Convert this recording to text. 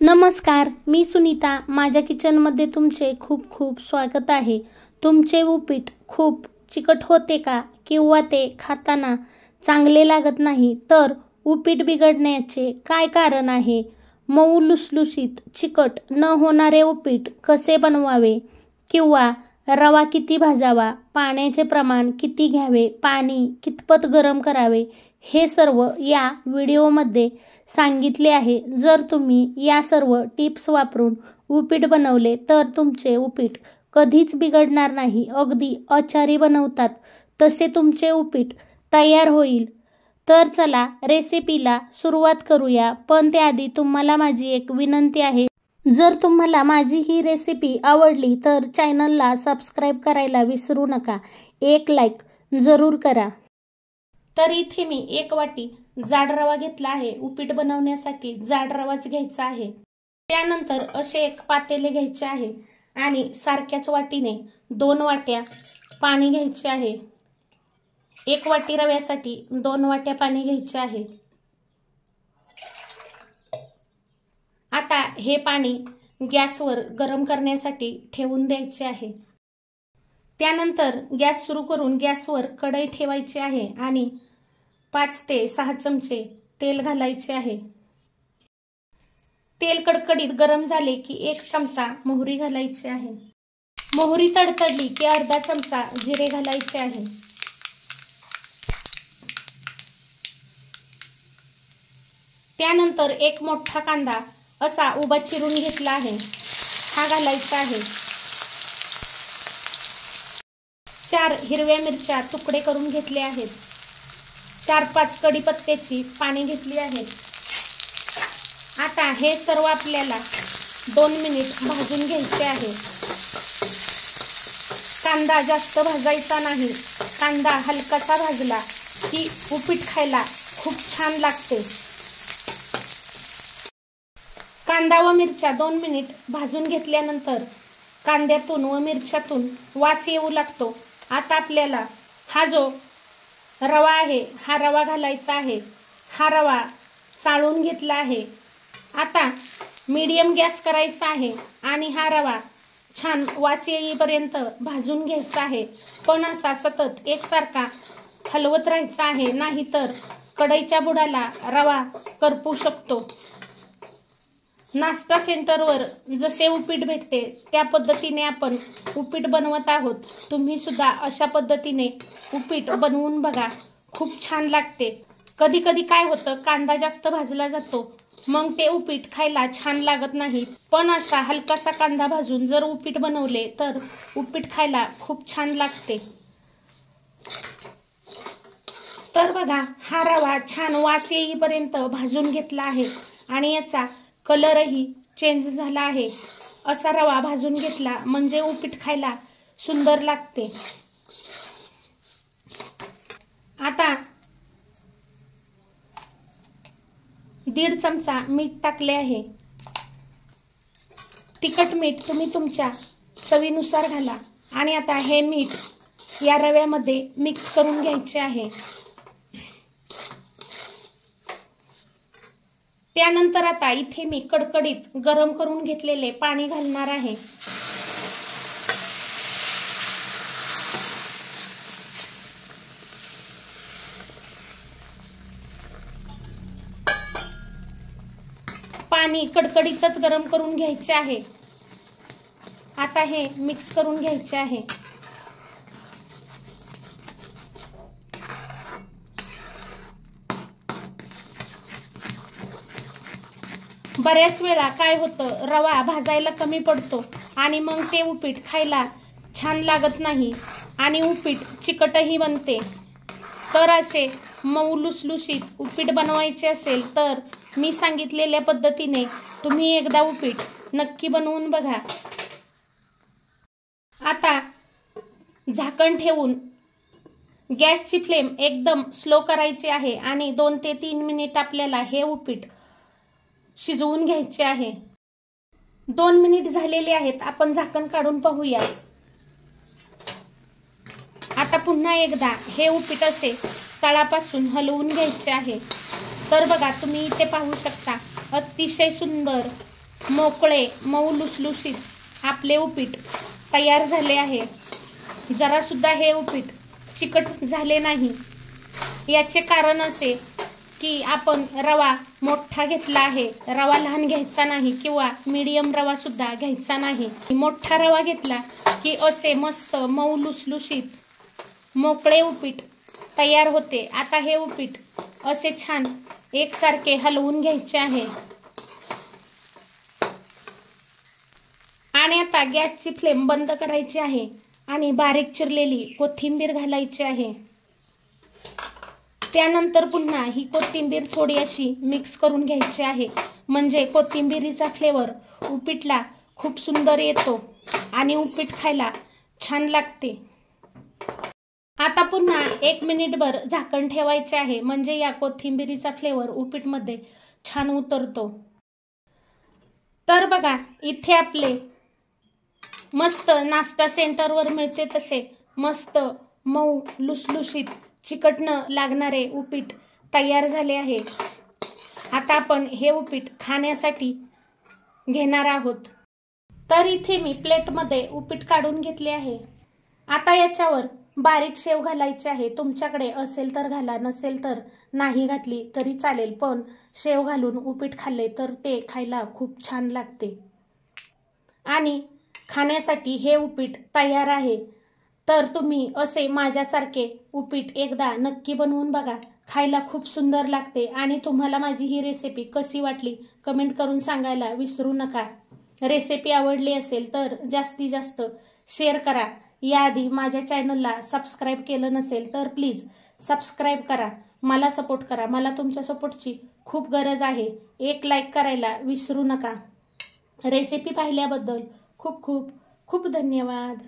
नमस्कार, मी सुनीता. माझ्या किचनमध्ये तुमचे खूप खूप स्वागत आहे. तुमचे उपीट खूप चिकट होते का किंवा ते खाताना चांगले लागत नाही, तर उपीट बिघडण्याचे काय कारण आहे? मऊ लुसलुशीत चिकट न होणारे उपीट कसे बनवावे किंवा रवा किती भाजावा, पाण्याचे प्रमाण किती घ्यावे, पाणी कितपत गरम करावे, हे सर्व या व्हिडिओमध्ये सांगितले आहे. जर तुम्ही या सर्व टिप्स वापरून उपीट बनवले तर तुमचे उपीट कधीच बिघडणार नाही. अगदी आचारी बनवतात तसे तुमचे उपीट तयार होईल. तर चला रेसिपीला सुरुवात करूया. पण त्याआधी तुम्हाला माझी एक विनंती आहे. जर तुम्हाला माझी ही रेसिपी आवडली तर चॅनलला सबस्क्राईब करायला विसरू नका. एक लाईक जरूर करा. तर इथे मी 1 वाटी जाड रवा घेतला आहे. उपीट बनवण्यासाठी जाड रवाच घ्यायचा आहे. त्यानंतर असे एक पातेले घ्यायचे आहे आणि सारख्याच वाटीने 2 वाट्या पाणी घ्यायचे आहे. 1 वाटी रव्यासाठी 2 वाट्या पाणी घ्यायचे आहे. आता हे पाणी गॅसवर गरम करण्यासाठी ठेवून द्यायचे आहे. त्यानंतर गॅस सुरू करून गॅसवर कढई ठेवायची आहे आणि 5 ते 6 चमचे तेल घालायचे आहे. तेल कडकडीत गरम झाले की 1 चमचा मोहरी घालायची आहे. मोहरी तडतडली की अर्धा चमचा जिरे घालायचे आहे. त्यानंतर 1 मोठा कांदा असा उभा चिरून घेतला आहे, हा घालायचा आहे. 4 हिरव्या मिरच्या तुकडे करून घेतले आहेत. 4-5 कढीपत्त्याची पाने घेतली आहेत. आता हे सर्व आपल्याला 2 मिनिट भाजून घ्यायचे आहे. कांदा जास्त भाजायचा नाही. कांदा हलकासा भाजला की उपीट खायला खूप छान लागते. कांदा व मिरच्या 2 मिनिट भाजून घेतल्यानंतर कांद्यातून व मिरच्यातून वास येऊ लागतो. आता आपल्याला हा जो रवा आहे हा रवा घालायचा आहे. हा रवा चाळून घेतला आहे. आता मीडियम गॅस करायचा आहे आणि हा रवा छान वास येईपर्यंत भाजून घ्यायचा आहे. पण असा सतत एकसारखा हलवत राहायचा आहे, नाहीतर कढईच्या बुडाला रवा करपू शकतो. नाश्ता सेंटरवर जसे उपीट भेटते त्या पद्धतीने आपण उपीट बनवत आहोत. तुम्ही सुद्धा अशा पद्धतीने उपीट बनवून बघा, खूप छान लागते. कधी कधी काय होतं, कांदा जास्त भाजला जातो, मग ते उपीट खायला छान लागत नाही. पण असा हलकासा कांदा भाजून जर उपीट बनवले तर उपीट खायला खूप छान लागते. तर बघा, हा रवा छान वास येईपर्यंत भाजून घेतला आहे आणि याचा कलरही चेंज झाला आहे. असा रवा भाजून घेतला म्हणजे उपीट खायला सुंदर लागते. आता 1.5 चमचा मीठ टाकले आहे. तिखट मीठ तुम्ही तुमच्या चवीनुसार घाला आणि आता हे मीठ या रव्यामध्ये मिक्स करून घ्यायचे आहे. त्यानंतर आता इथे मी कडकडीत गरम करून घेतलेले पाणी घालणार आहे. पाणी कडकडीतच गरम करून घ्यायचे आहे. आता हे मिक्स करून घ्यायचे आहे. बऱ्याच वेळा काय होतं, रवा भाजायला कमी पडतो आणि मग ते उपीट खायला छान लागत नाही आणि उपीट चिकटही बनते. तर असे मऊ लुसलुशीत उपीट बनवायचे असेल तर मी सांगितलेल्या पद्धतीने तुम्ही एकदा उपीट नक्की बनवून बघा. आता झाकण ठेवून गॅसची फ्लेम एकदम स्लो करायची आहे आणि 2 ते 3 मिनिट आपल्याला हे उपीट शिजवून घ्यायचे आहे. 2 मिनिट झालेले आहेत. आपण झाकण काढून पाहूया. आता पुन्हा एकदा हे उपीट असे तळापासून हलवून घ्यायचे आहे. तर बघा, तुम्ही इथे पाहू शकता, अतिशय सुंदर मोकळे मऊ लुसलुशीत आपले उपीट तयार झाले आहे। जरासुद्धा हे उपीट चिकट झाले नाही। याचे कारण असे की आपण रवा मोठा घेतला आहे। रवा लहान घ्यायचा नाही किंवा मीडियम रवा सुद्धा घ्यायचा नाही। मोठा रवा घेतला की असे मस्त मऊ लुसलुशीत मोकळे उपीट तयार होते। आता हे उपीट असे छान एकसारखे हलवून घ्यायचे आहे आणि आता गॅसची फ्लेम बंद करायची आहे आणि बारीक चिरलेली कोथिंबीर घालायची आहे। त्यानंतर पुन्हा ही कोथिंबीर थोडी अशी मिक्स करून घ्यायची आहे, म्हणजे कोथिंबीरीचा फ्लेवर उपीटला खूप सुंदर येतो आणि उपीट खायला छान लागते। आता पुन्हा 1 मिनिटभर झाकण ठेवायचे आहे, म्हणजे या कोथिंबीरीचा फ्लेवर उपीटमध्ये छान उतरतो। तर बघा, इथे आपले मस्त नाश्ता सेंटरवर मिळते तसे मस्त मऊ लुसलुशीत चिकट न लागणारे उपीट तयार झाले आहे। आता आपण हे उपीट खाण्यासाठी घेणार आहोत। तर इथे मी प्लेटमध्ये उपीट काढून घेतले आहे। आता याच्यावर बारीक शेव घालायची आहे। तुमच्याकडे असेल तर घाला, नसेल तर नाही घातली तरी चालेल, पण शेव घालून उपीट खाल्ले तर ते खायला खूप छान लागते आणि खाण्यासाठी हे उपीट तयार आहे। तर तुम्ही असे माझ्यासारखे उपीट एकदा नक्की बनवून बघा, खायला खूप सुंदर लागते। आणि तुम्हाला माझी ही रेसिपी कशी वाटली कमेंट करून सांगायला विसरू नका। रेसिपी आवडली असेल तर जास्तीत जास्त शेअर करा। याआधी माझ्या चॅनलला सबस्क्राईब केलं नसेल तर प्लीज सबस्क्राईब करा, मला सपोर्ट करा। मला तुमच्या सपोर्टची खूप गरज आहे। एक लाईक करायला विसरू नका। रेसिपी पाहिल्याबद्दल खूप खूप खूप धन्यवाद।